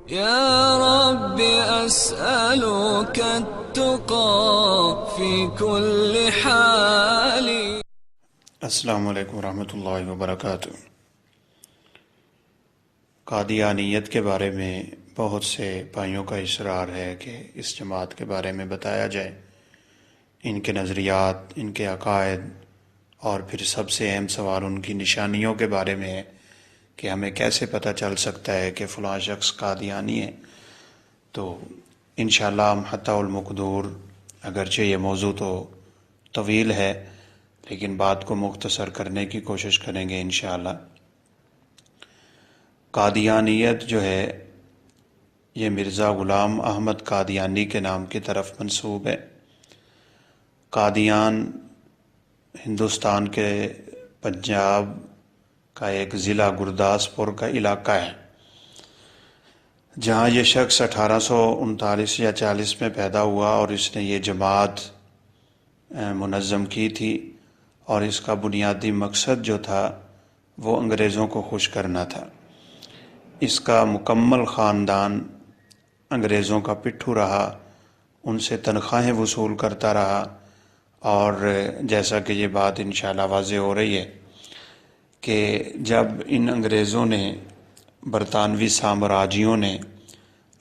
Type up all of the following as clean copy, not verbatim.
يا رب أسألك التقى في كل حال. السلام علیکم ورحمۃ اللہ وبرکاتہ۔ قادیانیت کے بارے میں بہت سے بھائیوں کا اصرار ہے کہ اس جماعت کے بارے میں بتایا جائے، ان کے نظریات، ان کے عقائد، اور پھر سب سے اہم سوال ان کی نشانیوں کے بارے میں ہے کہ ہمیں کیسے پتہ چل سکتا ہے کہ فلاں شخص قادیانی ہے۔ تو انشاءاللہ ہم حتی المقدور، اگرچہ یہ موضوع تو طویل ہے لیکن بات کو مختصر کرنے کی کوشش کریں گے انشاءاللہ۔ قادیانیت جو ہے یہ مرزا غلام احمد قادیانی کے نام کی طرف منسوب ہے۔ قادیان ہندوستان کے پنجاب کا ایک ضلع گرداسپور کا علاقہ ہے، جہاں یہ شخص 1839 یا 40 میں پیدا ہوا، اور اس نے یہ جماعت منظم کی تھی، اور اس کا بنیادی مقصد جو تھا وہ انگریزوں کو خوش کرنا تھا۔ اس کا مکمل خاندان انگریزوں کا پٹھو رہا، ان سے تنخواہیں وصول کرتا رہا، اور جیسا کہ یہ بات انشاءاللہ واضح ہو رہی ہے کہ جب ان انگریزوں نے، برطانوی سامراجیوں نے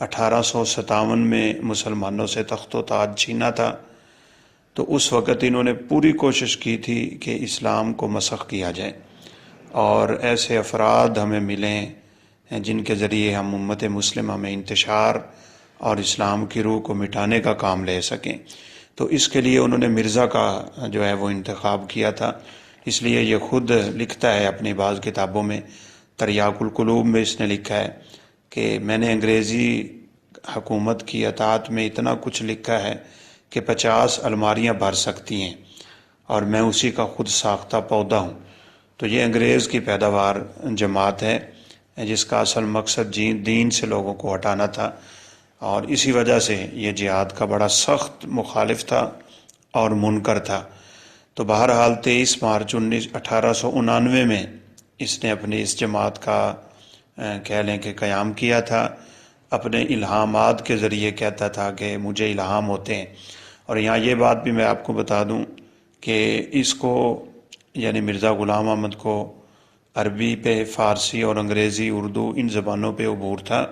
1857 میں مسلمانوں سے تخت و تاج چھینا تھا، تو اس وقت انہوں نے پوری کوشش کی تھی کہ اسلام کو مسخ کیا جائے، اور ایسے افراد ہمیں ملیں جن کے ذریعے ہم امت مسلمہ میں انتشار اور اسلام کی روح کو مٹانے کا کام لے سکیں۔ تو اس کے لیے انہوں نے مرزا کا جو ہے وہ انتخاب کیا تھا۔ اس لیے یہ خود لکھتا ہے اپنی بعض کتابوں میں، تریاق القلوب میں اس نے لکھا ہے کہ میں نے انگریزی حکومت کی اطاعت میں اتنا کچھ لکھا ہے کہ 50 الماریاں بھر سکتی ہیں، اور میں اسی کا خود ساختہ پودا ہوں۔ تو یہ انگریز کی پیداوار جماعت ہے جس کا اصل مقصد دین سے لوگوں کو ہٹانا تھا، اور اسی وجہ سے یہ جہاد کا بڑا سخت مخالف تھا اور منکر تھا۔ تو بہرحال 23 مارچ 1899 میں اس نے اپنی اس جماعت کا کہہ لیں کہ قیام کیا تھا۔ اپنے الہامات کے ذریعے کہتا تھا کہ مجھے الہام ہوتے ہیں، اور یہاں یہ بات بھی میں آپ کو بتا دوں کہ اس کو، یعنی مرزا غلام احمد کو، عربی پہ، فارسی اور انگریزی، اردو، ان زبانوں پہ عبور تھا،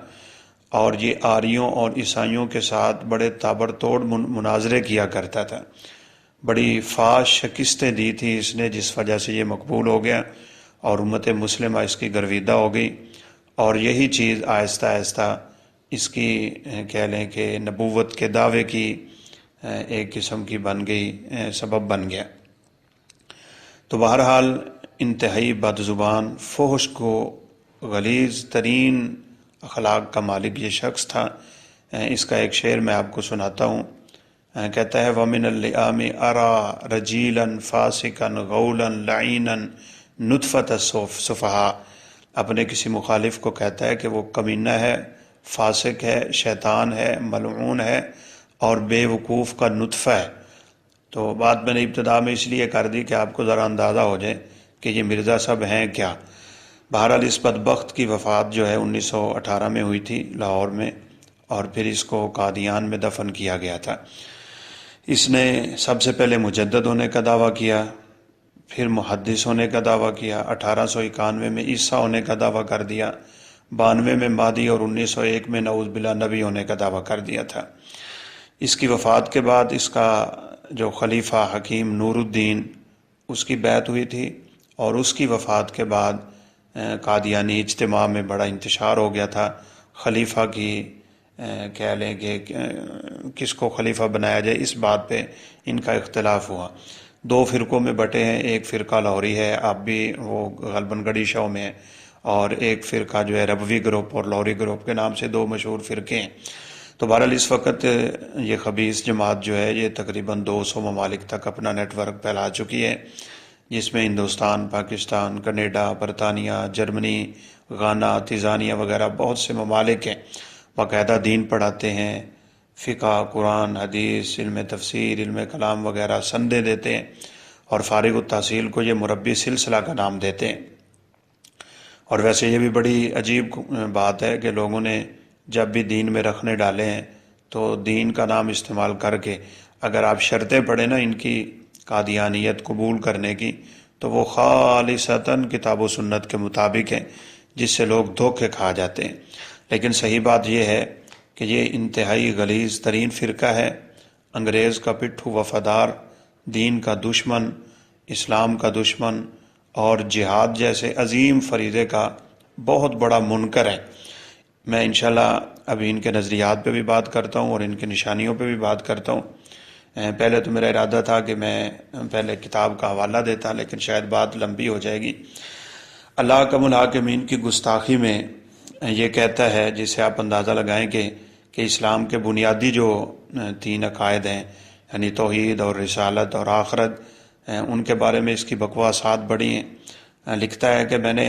اور یہ آریوں اور عیسائیوں کے ساتھ بڑے تابڑتوڑ مناظرے کیا کرتا تھا۔ بڑی فاش شکستیں دی تھی اس نے، جس وجہ سے یہ مقبول ہو گیا اور امت مسلمہ اس کی گرویدہ ہو گئی، اور یہی چیز آہستہ آہستہ اس کی کہہ لیں کہ نبوت کے دعوے کی ایک قسم کی بن گئی، سبب بن گیا۔ تو بہرحال انتہائی بد زبان، فحش کو غلیظ ترین اخلاق کا مالک یہ شخص تھا۔ اس کا ایک شعر میں آپ کو سناتا ہوں۔ کہتا ہے وَمِنَ اللِّئَامِ أَرَى رَجِيلًا فَاسِقًا غَوْلًا لَعِينًا نُطْفَةَ السُّفَهَاء، اپنے کسی مخالف کو کہتا ہے کہ وہ کمینہ ہے، فاسق ہے، شیطان ہے، ملعون ہے، اور بے وقوف کا نطفہ ہے۔ تو بات میں نے ابتدا میں اس لیے کر دی کہ آپ کو ذرا اندازہ ہو جائے کہ یہ مرزا صاحب ہیں کیا۔ بہرحال اس بدبخت کی وفات جو ہے 1918 میں ہوئی تھی لاہور میں، اور پھر اس کو قادیان میں دفن کیا گیا تھا۔ اس نے سب سے پہلے مجدد ہونے کا دعویٰ کیا، پھر محدث ہونے کا دعویٰ کیا، 1891 میں عیسیٰ ہونے کا دعویٰ کر دیا، 92 میں مہدی، اور 1901 میں نعوذ باللہ نبی ہونے کا دعویٰ کر دیا تھا۔ اس کی وفات کے بعد اس کا جو خلیفہ حکیم نور الدین، اس کی بیعت ہوئی تھی، اور اس کی وفات کے بعد قادیانی اجتماع میں بڑا انتشار ہو گیا تھا۔ خلیفہ کی کہہ لیں کہ کس کو خلیفہ بنایا جائے، اس بات پہ ان کا اختلاف ہوا۔ 2 فرقوں میں بٹے ہیں، ایک فرقہ لاہوری ہے، آپ بھی وہ غالباً گڑھی شو میں ہے، اور ایک فرقہ جو ہے ربوی گروپ اور لاہوری گروپ کے نام سے 2 مشہور فرقے ہیں۔ تو بہرحال اس وقت یہ خبیث جماعت جو ہے یہ تقریباً 200 ممالک تک اپنا نیٹ ورک پھیلا چکی ہے، جس میں ہندوستان، پاکستان، کینیڈا، برطانیہ، جرمنی، غانا، تنزانیہ وغیرہ بہت سے ممالک ہیں۔ باقاعدہ دین پڑھاتے ہیں، فقہ، قرآن، حدیث، علم تفسیر، علم کلام وغیرہ سندیں دیتے ہیں، اور فارغ التحصیل کو یہ مربی سلسلہ کا نام دیتے ہیں۔ اور ویسے یہ بھی بڑی عجیب بات ہے کہ لوگوں نے جب بھی دین میں رکھنے ڈالے ہیں تو دین کا نام استعمال کر کے اگر آپ شرطیں پڑھیں نا ان کی قادیانیت قبول کرنے کی، تو وہ خالصتاً کتاب و سنت کے مطابق ہیں، جس سے لوگ دھوکے کھا جاتے ہیں۔ لیکن صحیح بات یہ ہے کہ یہ انتہائی غلیظ ترین فرقہ ہے، انگریز کا پٹھو وفادار، دین کا دشمن، اسلام کا دشمن اور جہاد جیسے عظیم فریضے کا بہت بڑا منکر ہے۔ میں انشاءاللہ ابھی ان کے نظریات پہ بھی بات کرتا ہوں اور ان کی نشانیوں پہ بھی بات کرتا ہوں۔ پہلے تو میرا ارادہ تھا کہ میں پہلے کتاب کا حوالہ دیتا، لیکن شاید بات لمبی ہو جائے گی۔ اللہ حکم الحاکمین کی گستاخی میں یہ کہتا ہے، جس سے آپ اندازہ لگائیں کہ اسلام کے بنیادی جو 3 عقائد ہیں، یعنی توحید اور رسالت اور آخرت، ان کے بارے میں اس کی بکواسات بڑی ہیں۔ لکھتا ہے کہ میں نے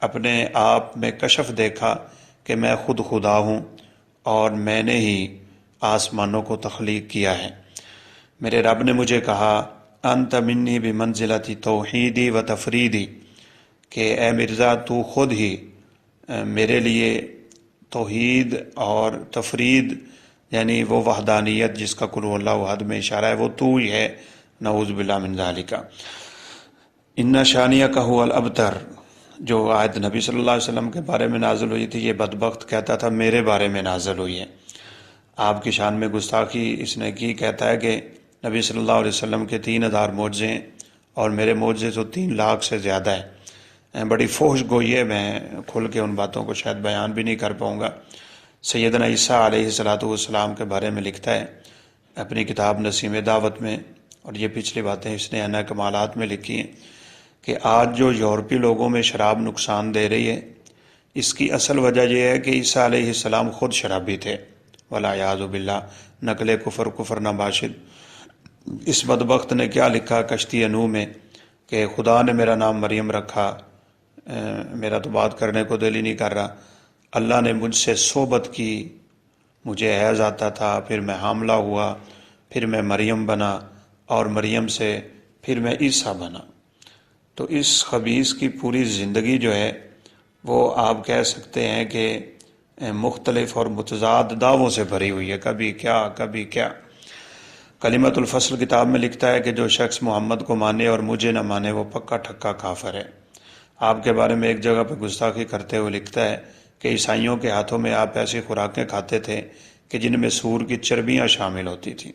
اپنے آپ میں کشف دیکھا کہ میں خود خدا ہوں اور میں نے ہی آسمانوں کو تخلیق کیا ہے۔ میرے رب نے مجھے کہا انت منی بمنزلتی توحیدی و تفریدی، کہ اے مرزا تو خود ہی میرے لیے توحید اور تفرید، یعنی وہ وحدانیت جس کا قل اللہ احد میں اشارہ ہے، وہ تو ہی ہے، نعوذ باللہ من ذالک۔ ان شانیہ کا هو الابتر، جو آیت نبی صلی اللہ علیہ وسلم کے بارے میں نازل ہوئی تھی، یہ بدبخت کہتا تھا میرے بارے میں نازل ہوئی ہے۔ آپ کی شان میں گستاخی اس نے کی، کہتا ہے کہ نبی صلی اللہ علیہ وسلم کے 3000 معجزے ہیں اور میرے معجزے تو 3 لاکھ سے زیادہ ہے۔ بڑی فحش گوئی ہے، میں کھل کے ان باتوں کو شاید بیان بھی نہیں کر پاؤں گا۔ سیدنا عیسیٰ علیہ السلام کے بارے میں لکھتا ہے اپنی کتاب نسیم دعوت میں، اور یہ پچھلی باتیں اس نے انا کمالات میں لکھی ہیں، کہ آج جو یورپی لوگوں میں شراب نقصان دے رہی ہے، اس کی اصل وجہ یہ ہے کہ عیسیٰ علیہ السلام خود شرابی تھے، والعیاذ باللہ، نقل کفر نباشد۔ اس بدبخت نے کیا لکھا کشتی نوح میں کہ خدا نے میرا نام مریم رکھا، میرا تو بات کرنے کو دل ہی نہیں کر رہا، اللہ نے مجھ سے صحبت کی، مجھے حیض آتا تھا، پھر میں حاملہ ہوا، پھر میں مریم بنا، اور مریم سے پھر میں عیسیٰ بنا۔ تو اس خبیث کی پوری زندگی جو ہے وہ آپ کہہ سکتے ہیں کہ مختلف اور متضاد دعووں سے بھری ہوئی ہے، کبھی کیا کبھی کیا۔ کلمۃ الفصل کتاب میں لکھتا ہے کہ جو شخص محمد کو مانے اور مجھے نہ مانے وہ پکا ٹھکا کافر ہے۔ آپ کے بارے میں ایک جگہ پہ گستاخی کرتے ہوئے لکھتا ہے کہ عیسائیوں کے ہاتھوں میں آپ ایسی خوراکیں کھاتے تھے کہ جن میں سور کی چربیاں شامل ہوتی تھیں۔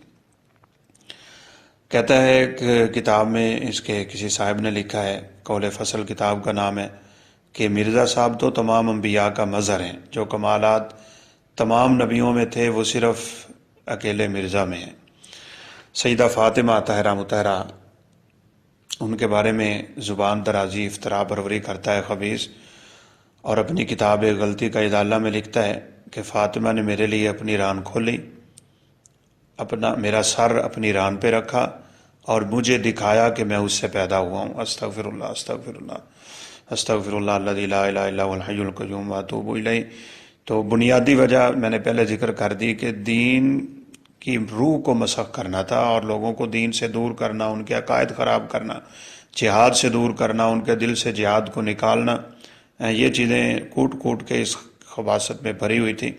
کہتا ہے ایک کتاب میں اس کے کسی صاحب نے لکھا ہے، قول فصل کتاب کا نام ہے، کہ مرزا صاحب تو تمام انبیاء کا مظہر ہیں، جو کمالات تمام نبیوں میں تھے وہ صرف اکیلے مرزا میں ہیں۔ سیدہ فاطمہ طاہرہ مطہرہ، ان کے بارے میں زبان درازی افطرا پروری کرتا ہے خبیث، اور اپنی کتاب غلطی کا ادالہ میں لکھتا ہے کہ فاطمہ نے میرے لیے اپنی ران کھولی، میرا سر اپنی ران پہ رکھا اور مجھے دکھایا کہ میں اس سے پیدا ہوا ہوں۔ استغفر اللہ استغفر اللہ استغفر اللہ الذی لا الہ الا هو الحی القیوم واتوب الیہ۔ تو بنیادی وجہ میں نے پہلے ذکر کر دی کہ دین کی روح کو مسخ کرنا تھا، اور لوگوں کو دین سے دور کرنا، ان کے عقائد خراب کرنا، جہاد سے دور کرنا، ان کے دل سے جہاد کو نکالنا، یہ چیزیں کوٹ کوٹ کے اس خباثت میں بھری ہوئی تھی۔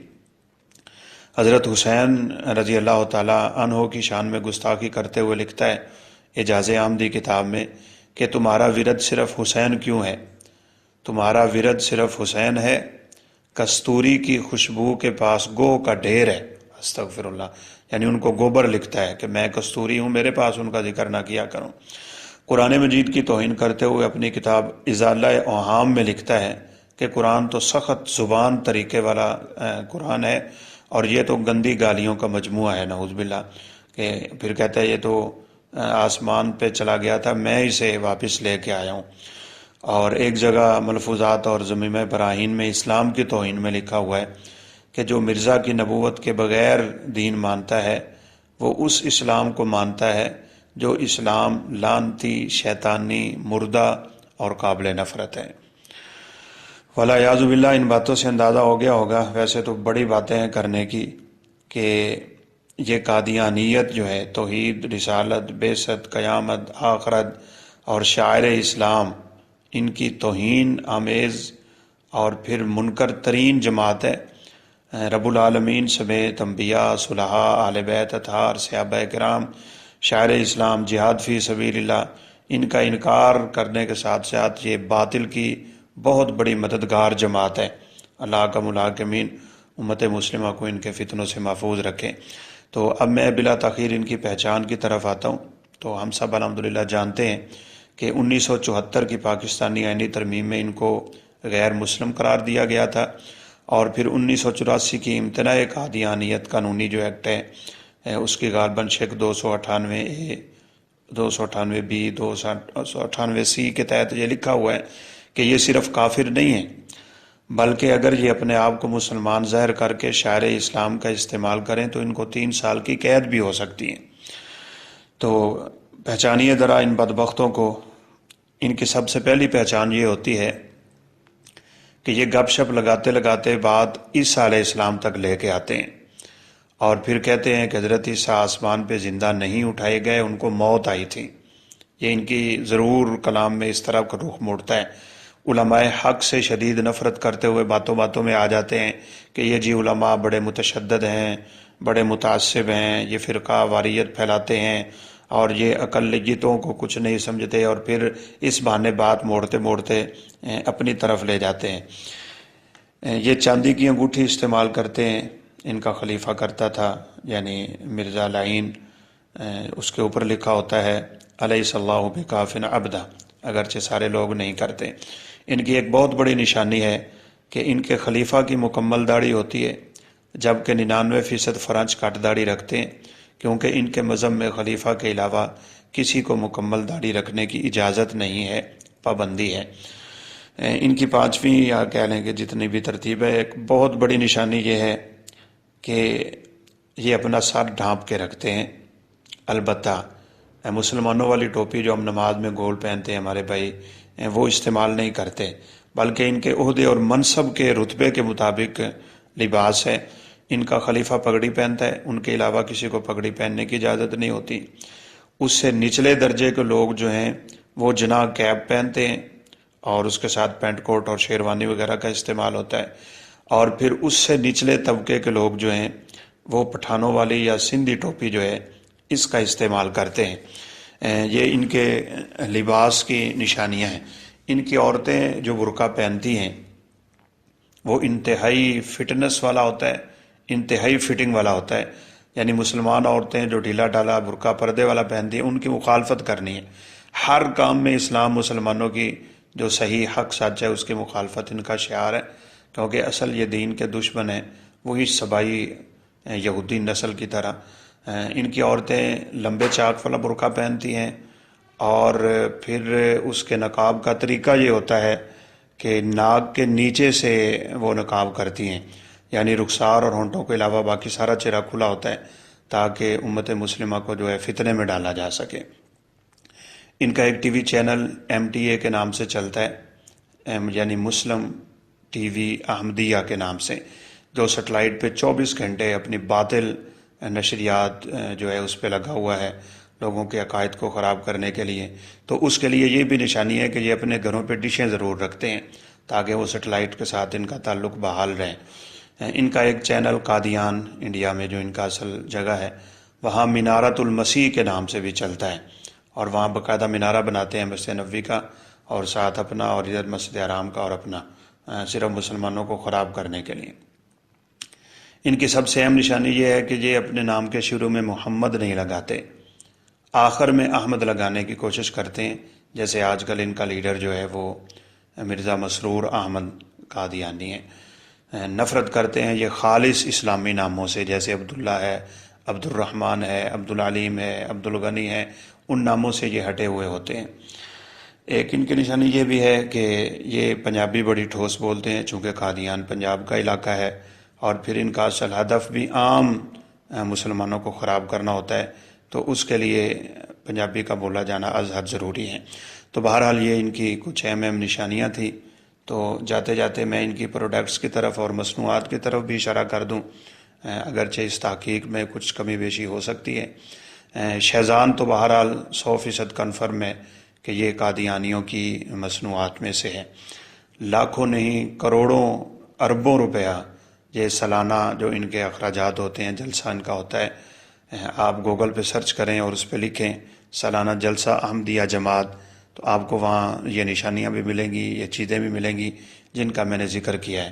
حضرت حسین رضی اللہ تعالیٰ عنہ کی شان میں گستاخی کرتے ہوئے لکھتا ہے اعجاز آمدی کتاب میں کہ تمہارا ورد صرف حسین کیوں ہے؟ تمہارا ورد صرف حسین ہے، کستوری کی خوشبو کے پاس گو کا ڈھیر ہے۔ استغفر اللہ، یعنی ان کو گوبر لکھتا ہے کہ میں کستوری ہوں، میرے پاس ان کا ذکر نہ کیا کروں۔ قرآن مجید کی توہین کرتے ہوئے اپنی کتاب ازالہ اوہام میں لکھتا ہے کہ قرآن تو سخت زبان طریقے والا قرآن ہے، اور یہ تو گندی گالیوں کا مجموعہ ہے، نعوذ باللہ۔ کہ پھر کہتا ہے یہ تو آسمان پہ چلا گیا تھا، میں اسے واپس لے کے آیا ہوں۔ اور ایک جگہ ملفوظات اور ضمیمہ براہین میں اسلام کی توہین میں لکھا ہوا ہے کہ جو مرزا کی نبوت کے بغیر دین مانتا ہے وہ اس اسلام کو مانتا ہے جو اسلام لعنتی، شیطانی، مردہ اور قابل نفرت ہے۔ والعیاذ باللہ، ان باتوں سے اندازہ ہو گیا ہوگا، ویسے تو بڑی باتیں ہیں کرنے کی، کہ یہ قادیانیت جو ہے، توحید، رسالت، بعثت، قیامت، آخرت اور شاعر اسلام، ان کی توہین آمیز اور پھر منکر ترین جماعت ہے۔ رب العالمین سمیت انبیاء، صلحاء، اہل بیت اطہار، صحابہ کرام، شاعر اسلام، جہاد فی سبیل اللہ، ان کا انکار کرنے کے ساتھ ساتھ یہ باطل کی بہت بڑی مددگار جماعت ہے۔ اللہ کا الحاکمین امت مسلمہ کو ان کے فتنوں سے محفوظ رکھیں۔ تو اب میں بلا تاخیر ان کی پہچان کی طرف آتا ہوں۔ تو ہم سب الحمدللہ جانتے ہیں کہ 1974 کی پاکستانی آئینی ترمیم میں ان کو غیر مسلم قرار دیا گیا تھا، اور پھر 1984 کی امتناع قادیانیت قانونی جو ایکٹ ہے اس کی غالباً شق 298A، 298B، 298C کے تحت یہ لکھا ہوا ہے کہ یہ صرف کافر نہیں ہیں، بلکہ اگر یہ اپنے آپ کو مسلمان ظاہر کر کے شاعر اسلام کا استعمال کریں تو ان کو 3 سال کی قید بھی ہو سکتی ہے۔ تو پہچانیے ذرا ان بدبختوں کو۔ ان کی سب سے پہلی پہچان یہ ہوتی ہے کہ یہ گپ شپ لگاتے لگاتے بات عیسیٰ علیہ السلام تک لے کے آتے ہیں، اور پھر کہتے ہیں کہ حضرت عیسیٰ آسمان پہ زندہ نہیں اٹھائے گئے، ان کو موت آئی تھی۔ یہ ان کی ضرور کلام میں اس طرح کا رخ موڑتا ہے۔ علماء حق سے شدید نفرت کرتے ہوئے باتوں باتوں میں آ جاتے ہیں کہ یہ جی علماء بڑے متشدد ہیں، بڑے متعصب ہیں، یہ فرقہ واریت پھیلاتے ہیں، اور یہ اقلیتوں کو کچھ نہیں سمجھتے، اور پھر اس بہانے بات موڑتے موڑتے اپنی طرف لے جاتے ہیں۔ یہ چاندی کی انگوٹھی استعمال کرتے ہیں، ان کا خلیفہ کرتا تھا، یعنی مرزا لعین، اس کے اوپر لکھا ہوتا ہے الیس اللہ بکاف عبدہ، اگرچہ سارے لوگ نہیں کرتے۔ ان کی ایک بہت بڑی نشانی ہے کہ ان کے خلیفہ کی مکمل داڑھی ہوتی ہے، جبکہ 99% فرانچ کٹ داڑھی رکھتے ہیں، کیونکہ ان کے مذہب میں خلیفہ کے علاوہ کسی کو مکمل داڑھی رکھنے کی اجازت نہیں ہے، پابندی ہے۔ ان کی 5ویں یا کہہ لیں کہ جتنی بھی ترتیب ہے، ایک بہت بڑی نشانی یہ ہے کہ یہ اپنا سر ڈھانپ کے رکھتے ہیں۔ البتہ مسلمانوں والی ٹوپی جو ہم نماز میں گول پہنتے ہیں ہمارے بھائی، وہ استعمال نہیں کرتے، بلکہ ان کے عہدے اور منصب کے رتبے کے مطابق لباس ہے۔ ان کا خلیفہ پگڑی پہنتا ہے، ان کے علاوہ کسی کو پگڑی پہننے کی اجازت نہیں ہوتی۔ اس سے نچلے درجے کے لوگ جو ہیں وہ جناح کیپ پہنتے ہیں، اور اس کے ساتھ پینٹ کوٹ اور شیروانی وغیرہ کا استعمال ہوتا ہے، اور پھر اس سے نچلے طبقے کے لوگ جو ہیں وہ پٹھانوں والی یا سندھی ٹوپی جو ہے اس کا استعمال کرتے ہیں۔ یہ ان کے لباس کی نشانیاں ہیں۔ ان کی عورتیں جو برقع پہنتی ہیں وہ انتہائی فٹنس والا ہوتا ہے، انتہائی فٹنگ والا ہوتا ہے، یعنی مسلمان عورتیں جو ڈھیلا ڈھالا برقع پردے والا پہنتی ہیں ان کی مخالفت کرنی ہے۔ ہر کام میں اسلام مسلمانوں کی جو صحیح حق سچ ہے اس کی مخالفت ان کا شعار ہے، کیونکہ اصل یہ دین کے دشمن ہیں، وہی سبائی یہودی نسل کی طرح۔ ان کی عورتیں لمبے چاک والا برقع پہنتی ہیں، اور پھر اس کے نقاب کا طریقہ یہ ہوتا ہے کہ ناک کے نیچے سے وہ نقاب کرتی ہیں، یعنی رخسار اور ہونٹوں کے علاوہ باقی سارا چہرہ کھلا ہوتا ہے تاکہ امت مسلمہ کو جو ہے فتنے میں ڈالا جا سکے۔ ان کا ایک ٹی وی چینل MTA کے نام سے چلتا ہے، یعنی مسلم ٹی وی احمدیہ کے نام سے، جو سیٹلائٹ پہ 24 گھنٹے اپنی باطل نشریات جو ہے اس پہ لگا ہوا ہے لوگوں کے عقائد کو خراب کرنے کے لیے۔ تو اس کے لیے یہ بھی نشانی ہے کہ یہ اپنے گھروں پہ ڈشیں ضرور رکھتے ہیں تاکہ وہ سیٹلائٹ کے ساتھ ان کا تعلق بحال رہے۔ ان کا ایک چینل قادیان، انڈیا میں جو ان کا اصل جگہ ہے، وہاں منارت المسیح کے نام سے بھی چلتا ہے، اور وہاں باقاعدہ منارہ بناتے ہیں مسجد نبوی کا، اور ساتھ اپنا، اور ادھر مسجد حرام کا اور اپنا، صرف مسلمانوں کو خراب کرنے کے لیے۔ ان کی سب سے اہم نشانی یہ ہے کہ یہ اپنے نام کے شروع میں محمد نہیں لگاتے، آخر میں احمد لگانے کی کوشش کرتے ہیں، جیسے آج کل ان کا لیڈر جو ہے وہ مرزا مسرور احمد قادیانی ہے۔ نفرت کرتے ہیں یہ خالص اسلامی ناموں سے، جیسے عبداللہ ہے، عبد الرحمن ہے، عبدالعلیم ہے، عبدالغنی ہے، ان ناموں سے یہ ہٹے ہوئے ہوتے ہیں۔ ایک ان کی نشانی یہ بھی ہے کہ یہ پنجابی بڑی ٹھوس بولتے ہیں، چونکہ قادیان پنجاب کا علاقہ ہے، اور پھر ان کا اصل ہدف بھی عام مسلمانوں کو خراب کرنا ہوتا ہے، تو اس کے لیے پنجابی کا بولا جانا از حد ضروری ہے۔ تو بہرحال یہ ان کی کچھ اہم نشانیاں تھیں۔ تو جاتے جاتے میں ان کی پروڈکٹس کی طرف اور مصنوعات کی طرف بھی اشارہ کر دوں، اگرچہ اس تحقیق میں کچھ کمی بیشی ہو سکتی ہے۔ شیزان تو بہرحال 100% کنفرم ہے کہ یہ قادیانیوں کی مصنوعات میں سے ہے۔ لاکھوں نہیں کروڑوں اربوں روپیہ یہ سالانہ جو ان کے اخراجات ہوتے ہیں، جلسہ ان کا ہوتا ہے، آپ گوگل پہ سرچ کریں اور اس پہ لکھیں سالانہ جلسہ احمدیہ جماعت، تو آپ کو وہاں یہ نشانیاں بھی ملیں گی، یہ چیزیں بھی ملیں گی جن کا میں نے ذکر کیا ہے۔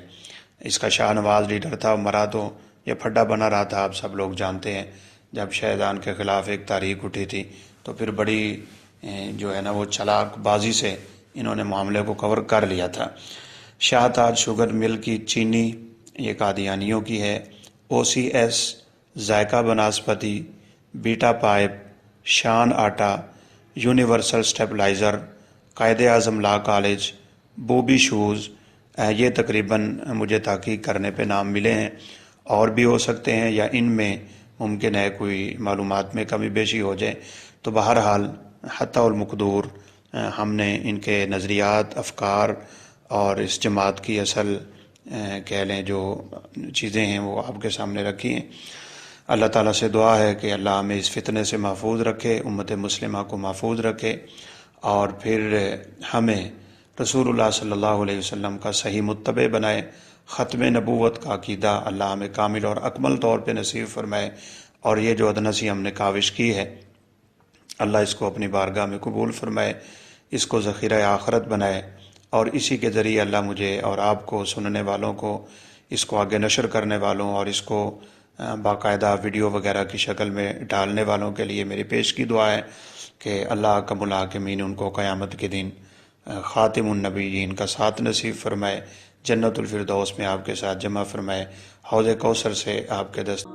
اس کا شاہ نواز لیڈر تھا، مرا تو یہ پھڈا بنا رہا تھا، آپ سب لوگ جانتے ہیں۔ جب شہزان کے خلاف ایک تحریک اٹھی تھی تو پھر بڑی جو ہے نا وہ چلاک بازی سے انہوں نے معاملے کو کور کر لیا تھا۔ شاہ تاج شوگر مل کی چینی یہ قادیانیوں کی ہے۔ او سی ایس، ذائقہ بناسپتی، بیٹا پائپ، شان آٹا، universal stabiliser, Quaid Azam law college, Bobby shows, یہ تقریباً مجھے تحقیق کرنے پہ نام ملے ہیں، اور بھی ہو سکتے ہیں یا ان میں ممکن ہے کوئی معلومات میں کمی بیشی ہو جائے۔ تو بہرحال حتی المقدور ہم نے ان کے نظریات، افکار اور اس جماعت کی اصل کہہ لیں جو چیزیں ہیں وہ آپ کے سامنے رکھی ہیں۔ اللہ تعالیٰ سے دعا ہے کہ اللہ ہمیں اس فتنے سے محفوظ رکھے، امت مسلمہ کو محفوظ رکھے، اور پھر ہمیں رسول اللہ صلی اللہ علیہ وسلم کا صحیح متبع بنائے۔ ختم نبوت کا عقیدہ اللہ ہمیں کامل اور اکمل طور پہ نصیب فرمائے، اور یہ جو ادنا سی ہم نے کاوش کی ہے اللہ اس کو اپنی بارگاہ میں قبول فرمائے، اس کو ذخیرہ آخرت بنائے، اور اسی کے ذریعے اللہ مجھے اور آپ کو، سننے والوں کو، اس کو آگے نشر کرنے والوں اور اس کو باقاعدہ ویڈیو وغیرہ کی شکل میں ڈالنے والوں کے لیے میری پیش کی دعا ہے کہ اللہ کا الحاکمین ان کو قیامت کے دن خاتم النبیین کا ساتھ نصیب فرمائے، جنت الفردوس میں آپ کے ساتھ جمع فرمائے، حوض کوثر سے آپ کے دست